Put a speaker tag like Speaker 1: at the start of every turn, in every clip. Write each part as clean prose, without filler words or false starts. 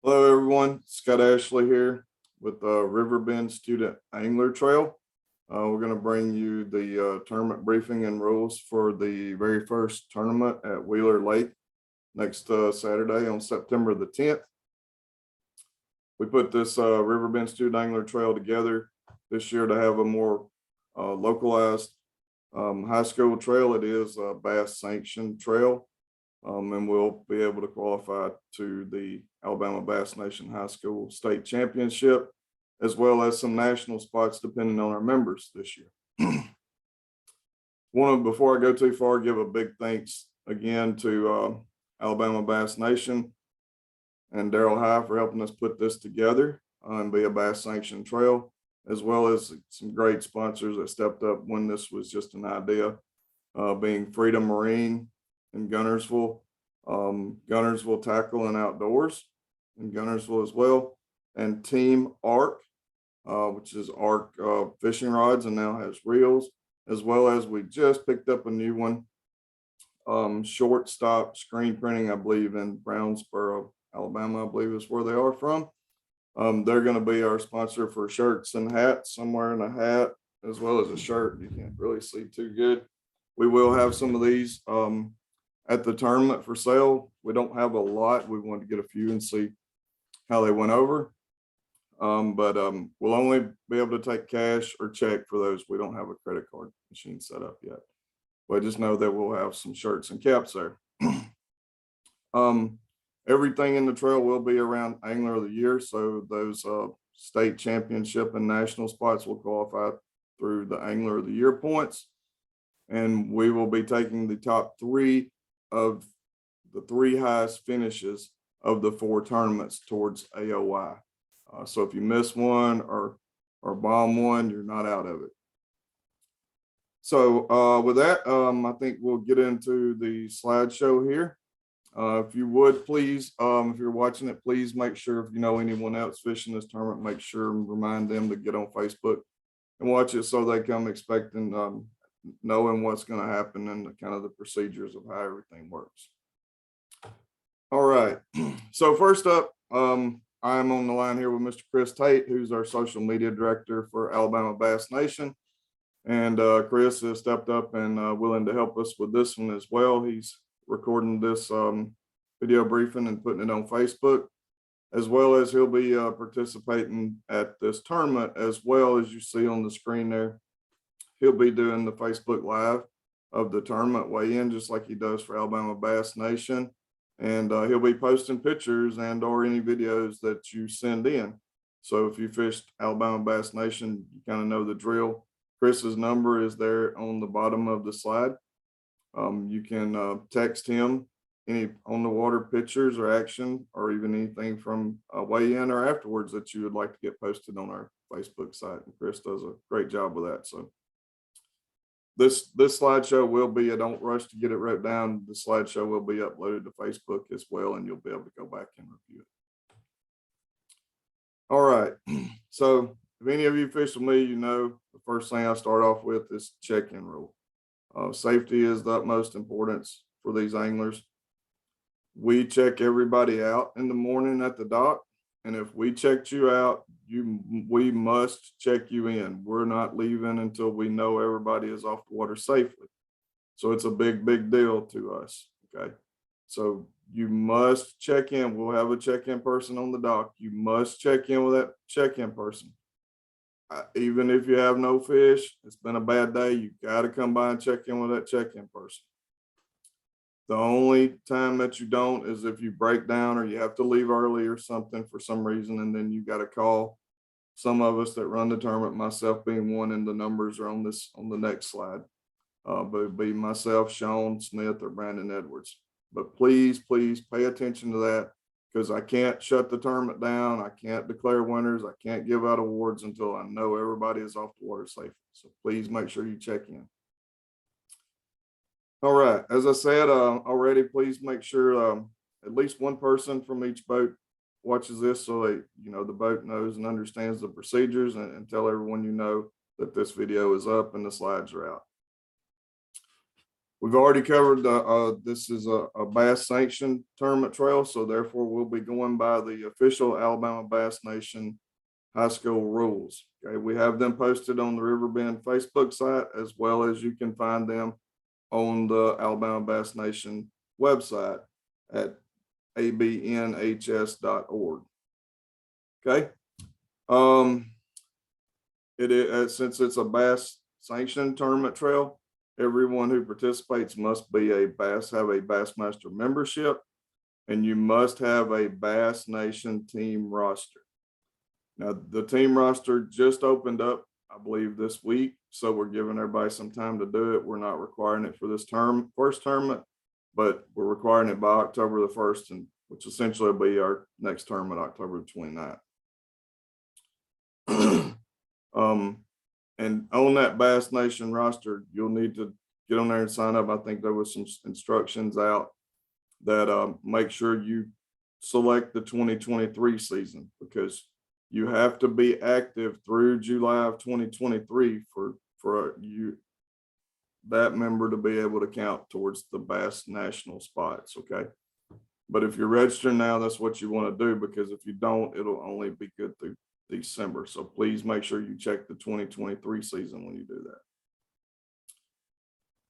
Speaker 1: Hello, everyone. Scott Ashley here with the Riverbend Student Angler Trail. We're going to bring you the tournament briefing and rules for the very first tournament at Wheeler Lake next Saturday on September the 10th. We put this Riverbend Student Angler Trail together this year to have a more localized high school trail. It is a bass sanctioned trail. And we'll be able to qualify to the Alabama Bass Nation High School State Championship, as well as some national spots depending on our members this year. Before I go too far, give a big thanks again to Alabama Bass Nation and Daryl High for helping us put this together and be a bass sanctioned trail, as well as some great sponsors that stepped up when this was just an idea, being Freedom Marine in Gunnersville, Gunnersville Tackle and Outdoors in Gunnersville as well, and Team Arc, which is Arc fishing rods and now has reels, as well as we just picked up a new one, Shortstop Screen Printing, I believe in Brownsboro, Alabama, I believe is where they are from. They're going to be our sponsor for shirts and hats. I'm wearing a hat as well as a shirt. You can't really see too good. We will have some of these at the tournament for sale. We don't have a lot. We wanted to get a few and see how they went over. But we'll only be able to take cash or check for those. We don't have a credit card machine set up yet. But just know that we'll have some shirts and caps there. Everything in the trail will be around Angler of the Year. So those state championship and national spots will qualify through the Angler of the Year points. And we will be taking the top three of the three highest finishes of the four tournaments towards AOI. So if you miss one or bomb one, you're not out of it. So with that, I think we'll get into the slideshow here. If you would please, if you're watching it, please make sure if you know anyone else fishing this tournament, make sure and remind them to get on Facebook and watch it so they come expecting knowing what's going to happen and the kind of the procedures of how everything works. All right. So first up, I'm on the line here with Mr. Chris Tate, who's our social media director for Alabama Bass Nation. And Chris has stepped up and willing to help us with this one as well. He's recording this video briefing and putting it on Facebook, as well as he'll be participating at this tournament as well. As you see on the screen there, he'll be doing the Facebook Live of the tournament weigh-in, just like he does for Alabama Bass Nation. And he'll be posting pictures and or any videos that you send in. So if you fished Alabama Bass Nation, you kind of know the drill. Chris's number is there on the bottom of the slide. You can text him any on the water pictures or action or even anything from weigh-in or afterwards that you would like to get posted on our Facebook site. And Chris does a great job with that. So this slideshow will be, I don't rush to get it wrote down. The slideshow will be uploaded to Facebook as well, and you'll be able to go back and review it. All right. So if any of you fish with me, you know the first thing I start off with is check-in rule. Safety is the utmost importance for these anglers. We check everybody out in the morning at the dock. And if we checked you out, we must check you in. We're not leaving until we know everybody is off the water safely. So it's a big, big deal to us. Okay. So you must check in. We'll have a check-in person on the dock. You must check in with that check-in person. Even if you have no fish, it's been a bad day, you got to come by and check in with that check-in person. The only time that you don't is if you break down or you have to leave early or something for some reason, and then you got to call some of us that run the tournament, myself being one, and the numbers are on the next slide. But it'd be myself, Sean Smith, or Brandon Edwards. But please, please pay attention to that, because I can't shut the tournament down. I can't declare winners. I can't give out awards until I know everybody is off the water safely. So please make sure you check in. All right. As I said already, please make sure at least one person from each boat watches this so they, the boat knows and understands the procedures, and tell everyone that this video is up and the slides are out. We've already covered this is a bass sanctioned tournament trail, so therefore we'll be going by the official Alabama Bass Nation high school rules. Okay, we have them posted on the Riverbend Facebook site, as well as you can find them on the Alabama Bass Nation website at abnhs.org. Okay. It is, since it's a bass sanctioned tournament trail, everyone who participates must be have a Bassmaster membership, and you must have a Bass Nation team roster. Now, the team roster just opened up, I believe, this week, so we're giving everybody some time to do it. We're not requiring it for this first tournament, but we're requiring it by October the 1st, and which essentially will be our next tournament, October the 29th. And on that Bass Nation roster, you'll need to get on there and sign up. I think there was some instructions out that make sure you select the 2023 season, because you have to be active through July of 2023 for that member to be able to count towards the Bass National spots. Okay. But if you're registering now, that's what you want to do, because if you don't, it'll only be good through December. So please make sure you check the 2023 season when you do that.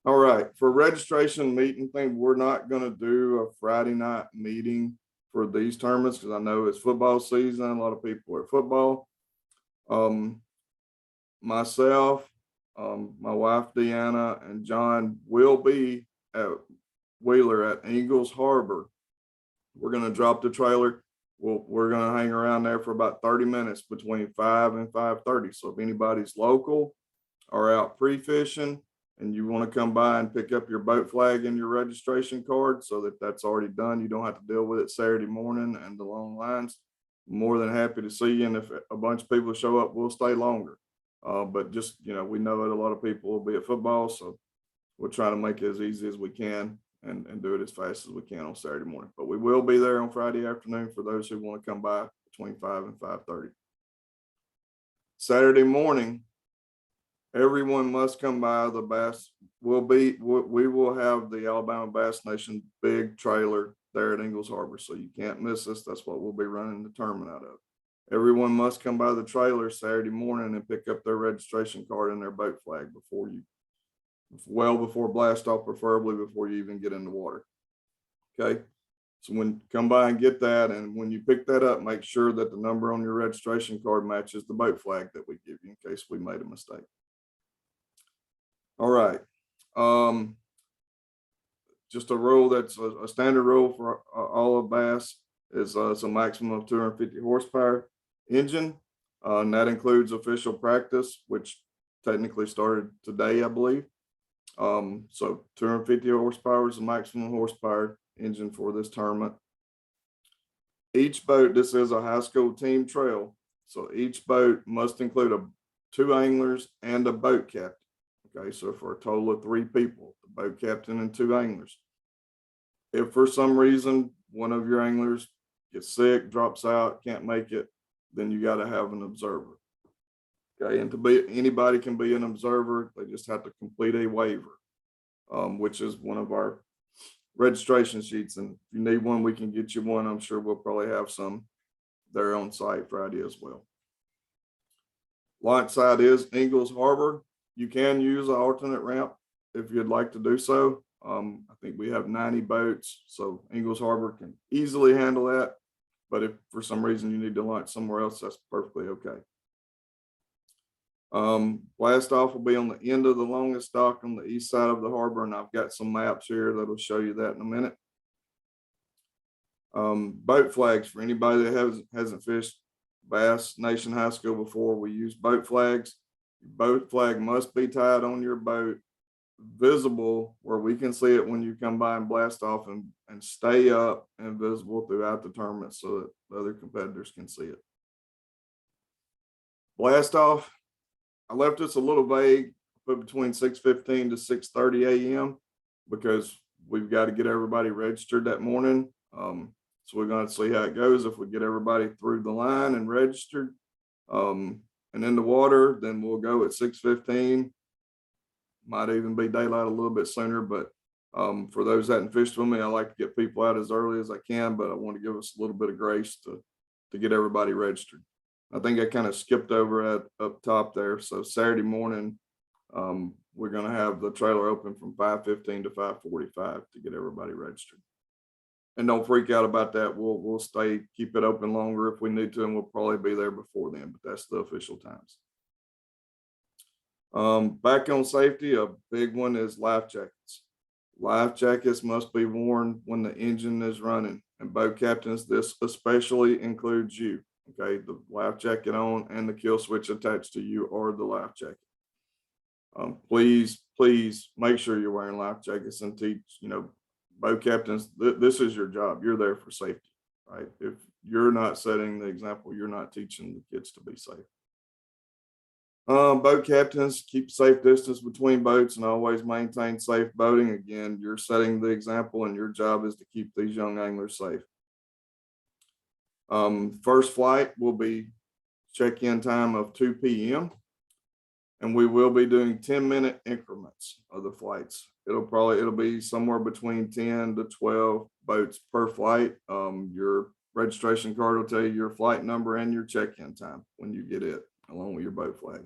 Speaker 1: All right, for registration meeting thing, we're not going to do a Friday night meeting for these tournaments, because I know it's football season. A lot of people are football. Myself, my wife Deanna, and John will be at Wheeler at Ingalls Harbor. We're going to drop the trailer. We're going to hang around there for about 30 minutes between 5 and 5:30. So if anybody's local or out pre-fishing and you want to come by and pick up your boat flag and your registration card, so that's already done, you don't have to deal with it Saturday morning and the long lines. I'm more than happy to see you. And if a bunch of people show up, we'll stay longer. But just, we know that a lot of people will be at football, so we'll try to make it as easy as we can and do it as fast as we can on Saturday morning. But we will be there on Friday afternoon for those who want to come by between 5 and 5:30. Saturday morning, everyone must come by the bass. We will have the Alabama Bass Nation big trailer there at Ingalls Harbor, so you can't miss us. That's what we'll be running the tournament out of. Everyone must come by the trailer Saturday morning and pick up their registration card and their boat flag well before blast off, preferably before you even get in the water. Okay. So come by and get that. And when you pick that up, make sure that the number on your registration card matches the boat flag that we give you in case we made a mistake. All right. Just a rule that's a standard rule for all of bass is it's a maximum of 250 horsepower engine. And that includes official practice, which technically started today, I believe. So 250 horsepower is the maximum horsepower engine for this tournament. Each boat, this is a high school team trail, so each boat must include 2 anglers and a boat captain. Okay, so for a total of 3 people, the boat captain and 2 anglers. If for some reason one of your anglers gets sick, drops out, can't make it, then you got to have an observer. Okay, and anybody can be an observer. They just have to complete a waiver, which is one of our registration sheets. And if you need one, we can get you one. I'm sure we'll probably have some there on site Friday as well. Launch site is Ingalls Harbor. You can use an alternate ramp if you'd like to do so. I think we have 90 boats, so Ingalls Harbor can easily handle that. But if for some reason you need to launch somewhere else, that's perfectly okay. Blast off will be on the end of the longest dock on the east side of the harbor, and I've got some maps here that'll show you that in a minute. Boat flags, for anybody that hasn't fished Bass Nation High School before, we use boat flags. Your boat flag must be tied on your boat, visible where we can see it when you come by and blast off, and stay up and visible throughout the tournament so that the other competitors can see it. Blast off, I left this a little vague, put between 6:15 to 6:30 a.m. because we've got to get everybody registered that morning. So we're going to see how it goes. If we get everybody through the line and registered and in the water, then we'll go at 6:15. Might even be daylight a little bit sooner, but For those that hadn't fished with me, I like to get people out as early as I can, but I want to give us a little bit of grace to get everybody registered. I think I kind of skipped over at up top there. So Saturday morning, we're going to have the trailer open from 5:15 to 5:45 to get everybody registered. And don't freak out about that. We'll stay, keep it open longer if we need to, and we'll probably be there before then, but that's the official times. Back on safety, a big one is life jackets. Life jackets must be worn when the engine is running, and boat captains, this especially includes you. Okay, the life jacket on and the kill switch attached to you are the life jacket. Please make sure you're wearing life jackets and teach, boat captains, this is your job. You're there for safety, right? If you're not setting the example, you're not teaching the kids to be safe. Boat captains, keep safe distance between boats and always maintain safe boating. Again, you're setting the example, and your job is to keep these young anglers safe. First flight will be check-in time of 2 p.m. and we will be doing 10-minute increments of the flights. It'll be somewhere between 10 to 12 boats per flight. Your registration card will tell you your flight number and your check-in time when you get it, along with your boat flag.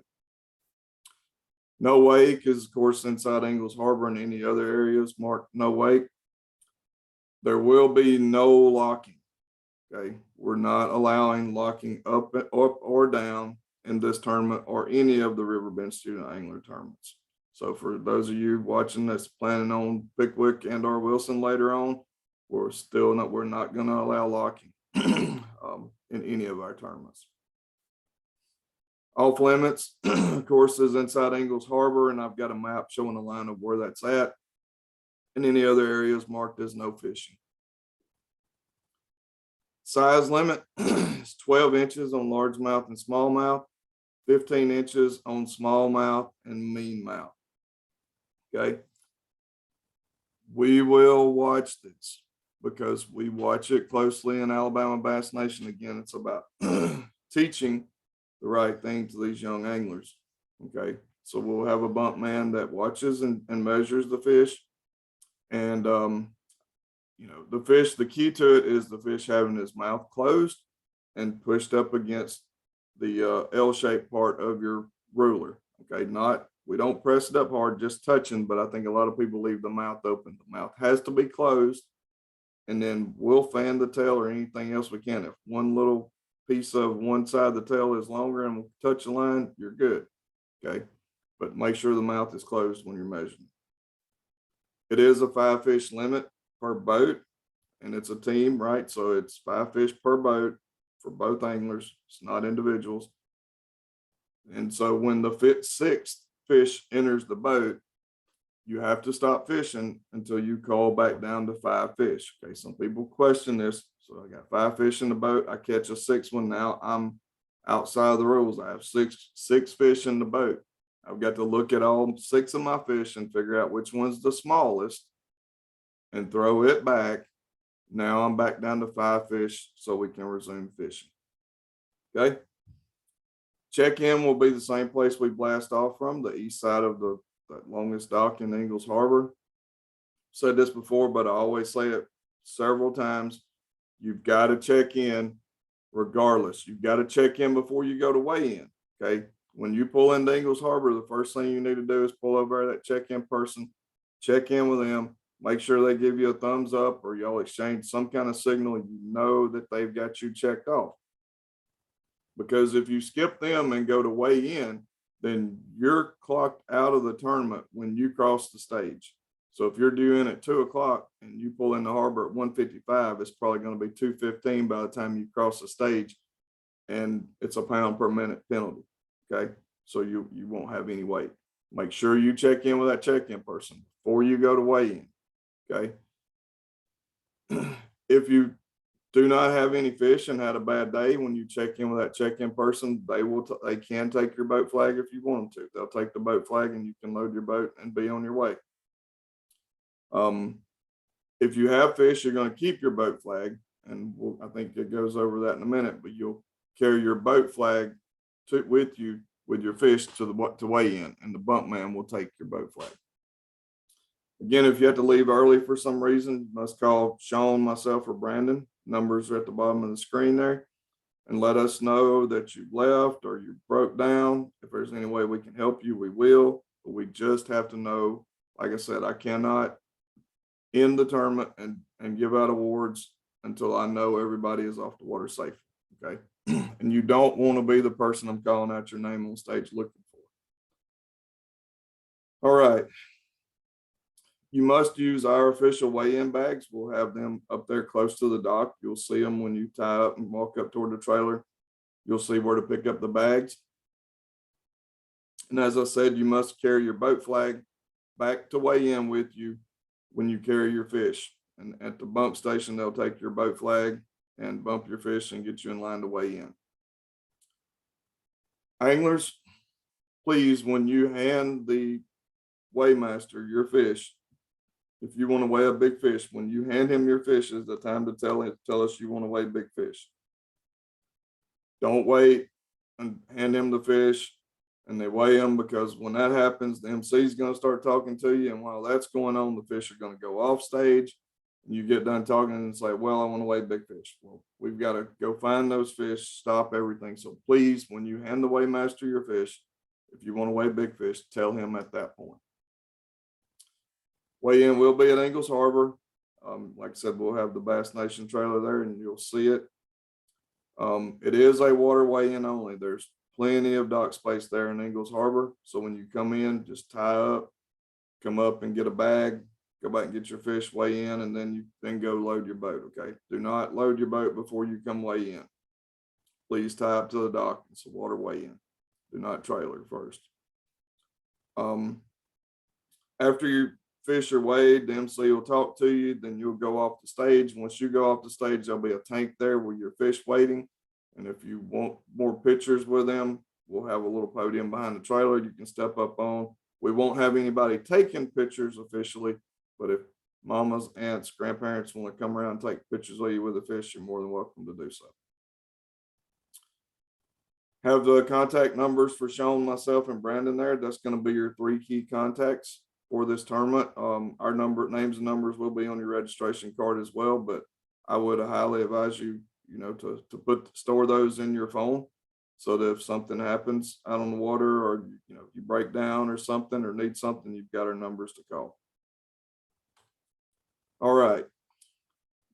Speaker 1: No wake is, of course, inside Ingalls Harbor and any other areas marked no wake. There will be no locking. Okay, we're not allowing locking up or down in this tournament or any of the Riverbend student angler tournaments. So for those of you watching that's planning on Pickwick and or Wilson later on, we're not going to allow locking in any of our tournaments. Off limits, of course, is inside Ingalls Harbor, and I've got a map showing a line of where that's at. And any other areas marked as no fishing. Size limit is 12 inches on largemouth and smallmouth, 15 inches on smallmouth and meanmouth. Okay. We will watch this because we watch it closely in Alabama Bass Nation. Again, it's about teaching the right thing to these young anglers. Okay. So we'll have a bump man that watches and measures the fish. And, the fish, the key to it is the fish having his mouth closed and pushed up against the L-shaped part of your ruler. Okay. We don't press it up hard, just touching, but I think a lot of people leave the mouth open. The mouth has to be closed, and then we'll fan the tail or anything else we can. If one little piece of one side of the tail is longer and we'll touch the line, you're good. Okay. But make sure the mouth is closed when you're measuring. It is a 5 fish limit per boat, and it's a team, right? So it's 5 fish per boat for both anglers. It's not individuals. And so when the sixth fish enters the boat, you have to stop fishing until you call back down to 5 fish. Okay, some people question this. So I got 5 fish in the boat. I catch a 6th one. Now I'm outside of the rules. I have six fish in the boat. I've got to look at all 6 of my fish and figure out which one's the smallest and throw it back. Now I'm back down to 5 fish so we can resume fishing. Okay. Check-in will be the same place we blast off from, the east side of the longest dock in Ingalls Harbor. Said this before, but I always say it several times. You've got to check in regardless. You've got to check in before you go to weigh in. Okay. When you pull into Ingalls Harbor, the first thing you need to do is pull over that check-in person, check in with them, make sure they give you a thumbs up or y'all exchange some kind of signal. You know that they've got you checked off. Because if you skip them and go to weigh in, then you're clocked out of the tournament when you cross the stage. So if you're due in at 2 o'clock and you pull in the harbor at 1:55, it's probably going to be 2:15 by the time you cross the stage, and it's a pound per minute penalty. Okay, so you won't have any weight. Make sure you check in with that check-in person before you go to weigh in. Okay, if you do not have any fish and had a bad day, when you check in with that check-in person, they can take your boat flag if you want them to. They'll take the boat flag and you can load your boat and be on your way. If you have fish, you're going to keep your boat flag, and I think it goes over that in a minute, but you'll carry your boat flag with you with your fish to weigh in, and the bump man will take your boat flag. Again, if you have to leave early for some reason, you must call Sean, myself, or Brandon. Numbers are at the bottom of the screen there, and let us know that you left or you broke down. If there's any way we can help you, we will. But we just have to know, like I said, I cannot end the tournament and give out awards until I know everybody is off the water safe. Okay. And you don't want to be the person I'm calling out your name on stage looking for. All right. You must use our official weigh-in bags. We'll have them up there close to the dock. You'll see them when you tie up and walk up toward the trailer. You'll see where to pick up the bags. And as I said, you must carry your boat flag back to weigh in with you when you carry your fish. And at the bump station, they'll take your boat flag and bump your fish and get you in line to weigh in. Anglers, please, when you hand the weighmaster your fish, if you want to weigh a big fish, when you hand him your fish is the time to tell us you want to weigh big fish. Don't wait and hand him the fish and they weigh them, because when that happens, the MC is going to start talking to you. And while that's going on, the fish are going to go off stage. And you get done talking and say, well, I want to weigh big fish. Well, we've got to go find those fish, stop everything. So please, when you hand the weighmaster your fish, if you want to weigh big fish, tell him at that point. Weigh-in will be at Ingalls Harbor. Like I said, we'll have the Bass Nation trailer there and you'll see it. It is a water weigh-in only. There's plenty of dock space there in Ingalls Harbor. So when you come in, just tie up, come up and get a bag, go back and get your fish, weigh in, and then you then go load your boat, okay? Do not load your boat before you come weigh in. Please tie up to the dock. It's a water weigh-in. Do not trailer first. After your fish are weighed, the MC will talk to you, then you'll go off the stage. Once you go off the stage, there'll be a tank there with your fish waiting. And if you want more pictures with them, we'll have a little podium behind the trailer you can step up on. We won't have anybody taking pictures officially, but if mamas, aunts, grandparents want to come around and take pictures of you with the fish, you're more than welcome to do so. Have the contact numbers for Sean, myself, and Brandon there. That's going to be your 3 key contacts for this tournament. Our names and numbers will be on your registration card as well, but I would highly advise you, to store those in your phone, so that if something happens out on the water, or you break down or something, or need something, you've got our numbers to call. All right,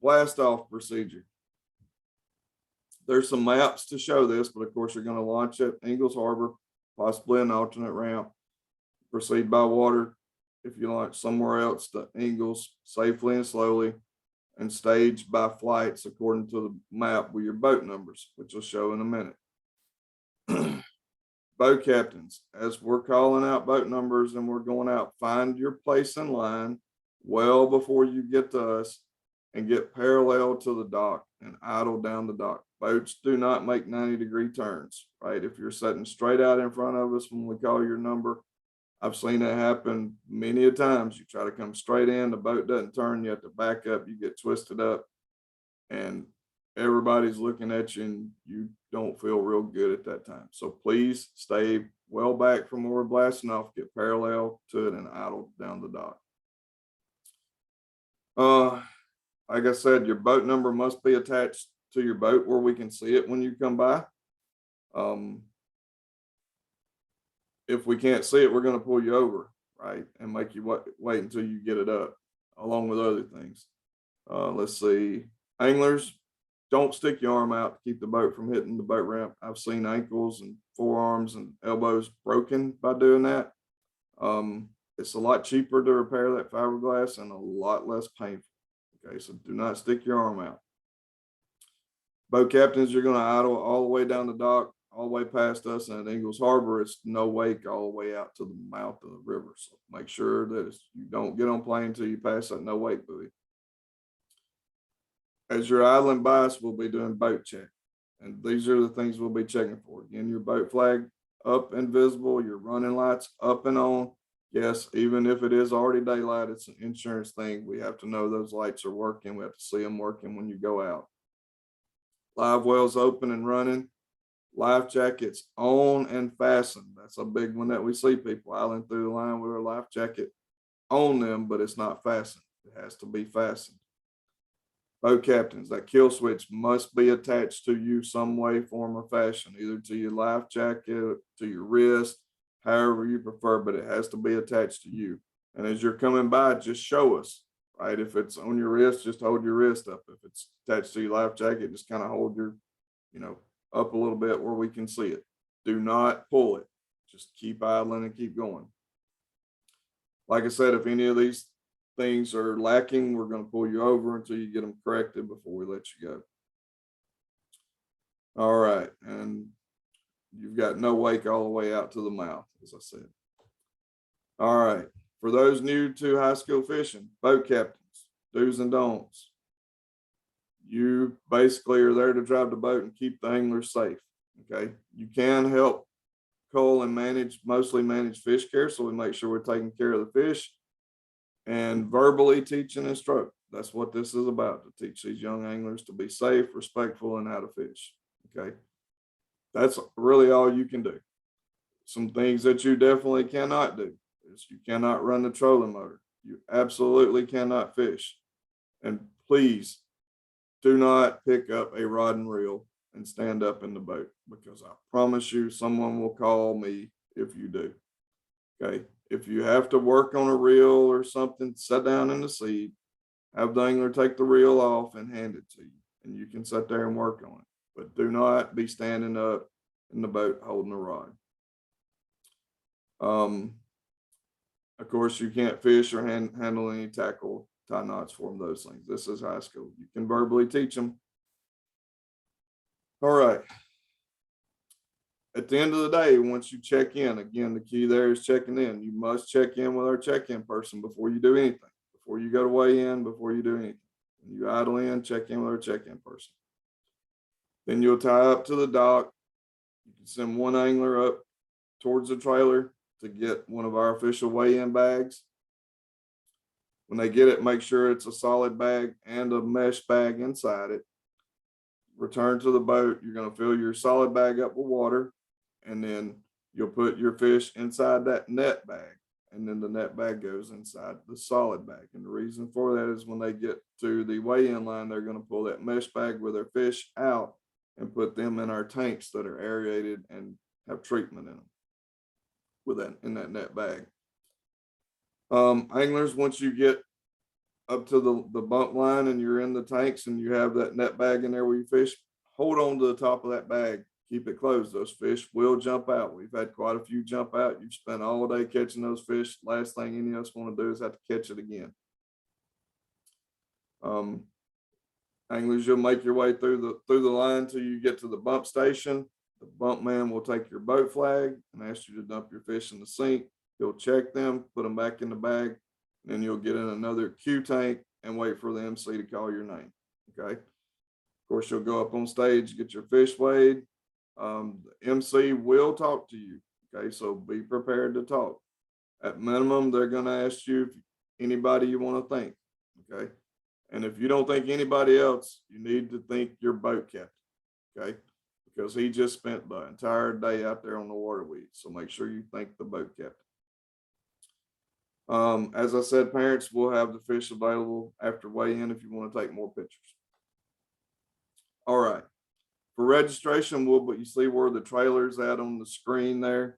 Speaker 1: blast off procedure. There's some maps to show this, but of course you're going to launch at Ingalls Harbor, possibly an alternate ramp, proceed by water if you launch somewhere else to Ingalls safely and slowly, and stage by flights according to the map with your boat numbers, which I'll show in a minute. Boat captains, as we're calling out boat numbers and we're going out, find your place in line well before you get to us and get parallel to the dock and idle down the dock. Boats do not make 90-degree turns, right? If you're sitting straight out in front of us when we call your number, I've seen it happen many a times. You try to come straight in, the boat doesn't turn, you have to back up, you get twisted up, and everybody's looking at you and you don't feel real good at that time. So please stay well back from where we're blasting off, get parallel to it, and idle down the dock. Like I said, your boat number must be attached to your boat where we can see it when you come by. If we can't see it, we're going to pull you over, right, and make you wait until you get it up, along with other things. Let's see. Anglers, don't stick your arm out to keep the boat from hitting the boat ramp. I've seen ankles and forearms and elbows broken by doing that. It's a lot cheaper to repair that fiberglass and a lot less painful. Okay, so do not stick your arm out. Boat captains, you're going to idle all the way down the dock, all the way past us, and at Ingalls Harbor, it's no wake all the way out to the mouth of the river. So make sure that you don't get on plane until you pass that no wake buoy. As you're idling by us, we'll be doing boat check. And these are the things we'll be checking for. Again, your boat flag up and visible, your running lights up and on. Yes, even if it is already daylight, it's an insurance thing. We have to know those lights are working. We have to see them working when you go out. Live wells open and running. Life jackets on and fastened. That's a big one that we see people idling through the line with a life jacket on them, but it's not fastened. It has to be fastened. Boat captains, that kill switch must be attached to you some way, form, or fashion, either to your life jacket, to your wrist, however you prefer, but it has to be attached to you. And as you're coming by, just show us, right? If it's on your wrist, just hold your wrist up. If it's attached to your life jacket, just kind of hold your, up a little bit where we can see it. Do not pull it. Just keep idling and keep going. Like I said, if any of these things are lacking, we're going to pull you over until you get them corrected before we let you go. All right. And you've got no wake all the way out to the mouth, as I said. All right. For those new to high school fishing, boat captains, do's and don'ts. You basically are there to drive the boat and keep the anglers safe. Okay. You can help cull and mostly manage fish care. So we make sure we're taking care of the fish and verbally teach and instruct. That's what this is about, to teach these young anglers to be safe, respectful, and how to fish. Okay. That's really all you can do. Some things that you definitely cannot do is you cannot run the trolling motor. You absolutely cannot fish. And please do not pick up a rod and reel and stand up in the boat, because I promise you someone will call me if you do. Okay. If you have to work on a reel or something, sit down in the seat, have the angler take the reel off and hand it to you, and you can sit there and work on it. But do not be standing up in the boat holding a rod. Of course, you can't fish or handle any tackle, tie knots for them, those things. This is high school. You can verbally teach them. All right. At the end of the day, once you check in, again, the key there is checking in. You must check in with our check-in person before you do anything, before you go to weigh in, before you do anything. When you idle in, check in with our check-in person. Then you'll tie up to the dock. You can send one angler up towards the trailer to get one of our official weigh-in bags. When they get it, make sure it's a solid bag and a mesh bag inside it. Return to the boat. You're going to fill your solid bag up with water, and then you'll put your fish inside that net bag, and then the net bag goes inside the solid bag. And the reason for that is when they get to the weigh-in line, they're going to pull that mesh bag with their fish out and put them in our tanks that are aerated and have treatment in them with that in that net bag. Anglers, once you get up to the bump line and you're in the tanks and you have that net bag in there where you fish, hold on to the top of that bag, keep it closed. Those fish will jump out. We've had quite a few jump out. You've spent all day catching those fish. Last thing any of us want to do is have to catch it again. Anglers, you'll make your way through the line till you get to the bump station. The bump man will take your boat flag and ask you to dump your fish in the sink. He'll check them, put them back in the bag, and then you'll get in another Q tank and wait for the MC to call your name. Okay. Of course, you'll go up on stage, get your fish weighed. The MC will talk to you. Okay. So be prepared to talk. At minimum, they're going to ask you if anybody you want to thank. Okay. And if you don't think anybody else, you need to thank your boat captain. Okay. Because he just spent the entire day out there on the water weed. So make sure you thank the boat captain. As I said, parents will have the fish available after weigh-in if you want to take more pictures. All right. For registration, but you see where the trailer's at on the screen there.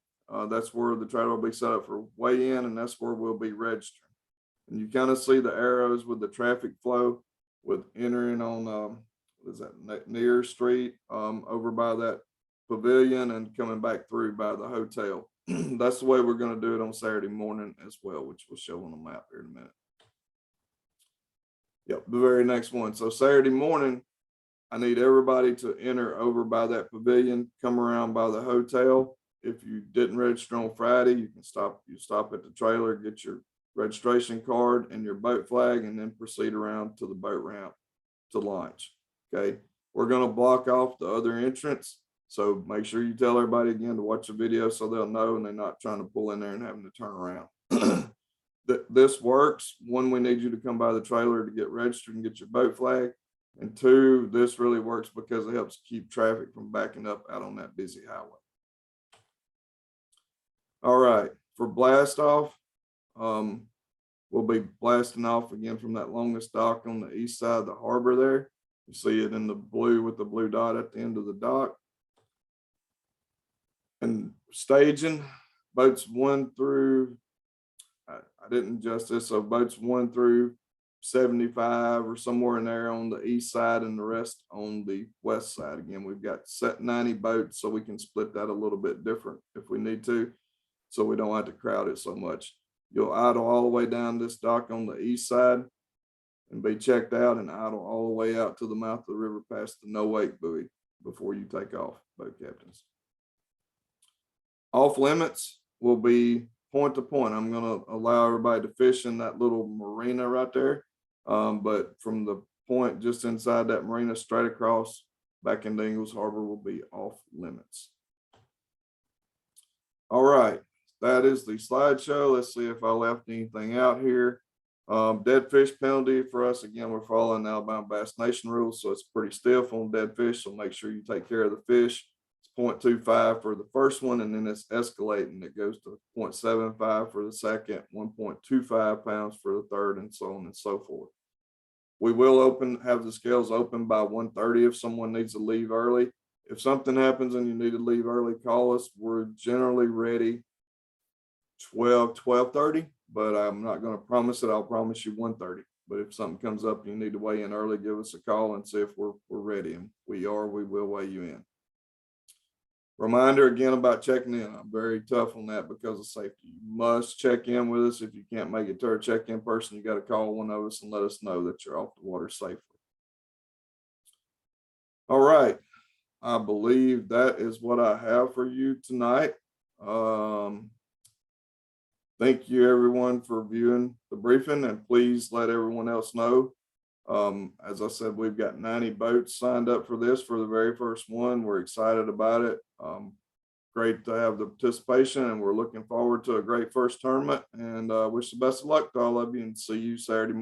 Speaker 1: That's where the trailer will be set up for weigh-in, and that's where we'll be registering. And you kind of see the arrows with the traffic flow with entering on, what is that, near street, over by that pavilion and coming back through by the hotel. That's the way we're going to do it on Saturday morning as well, which we'll show on the map here in a minute. Yep, the very next one. So Saturday morning, I need everybody to enter over by that pavilion, come around by the hotel. If you didn't register on Friday, you can stop at the trailer, get your registration card and your boat flag, and then proceed around to the boat ramp to launch. Okay, we're going to block off the other entrance. So make sure you tell everybody again to watch the video so they'll know and they're not trying to pull in there and having to turn around. This works. One, we need you to come by the trailer to get registered and get your boat flag. And two, this really works because it helps keep traffic from backing up out on that busy highway. All right, for blast off, we'll be blasting off again from that longest dock on the east side of the harbor there. You see it in the blue with the blue dot at the end of the dock. And staging, boats 1 through, I didn't adjust this, so boats 1 through 75 or somewhere in there on the east side, and the rest on the west side. Again, we've got set 90 boats, so we can split that a little bit different if we need to, so we don't have to crowd it so much. You'll idle all the way down this dock on the east side and be checked out, and idle all the way out to the mouth of the river past the no wake buoy before you take off, boat captains. Off limits will be point to point. I'm going to allow everybody to fish in that little marina right there. But from the point just inside that marina straight across back into Ingalls Harbor will be off limits. All right, that is the slideshow. Let's see if I left anything out here. Dead fish penalty for us. Again, we're following the Alabama Bass Nation rules, so it's pretty stiff on dead fish. So make sure you take care of the fish. 0.25 for the first one, and then it's escalating. It goes to 0.75 for the second, 1.25 pounds for the third, and so on and so forth. We will have the scales open by 1:30 if someone needs to leave early. If something happens and you need to leave early, call us. We're generally ready 12:30, but I'm not going to promise it. I'll promise you 1:30. But if something comes up, you need to weigh in early, give us a call and see if we're ready. And we will weigh you in. Reminder again about checking in. I'm very tough on that because of safety. You must check in with us. If you can't make it to our check-in person, you got to call one of us and let us know that you're off the water safely. All right. I believe that is what I have for you tonight. Thank you everyone for viewing the briefing, and please let everyone else know. As I said, we've got 90 boats signed up for this for the very first one. We're excited about it. Great to have the participation, and we're looking forward to a great first tournament, and wish the best of luck to all of you, and see you Saturday morning.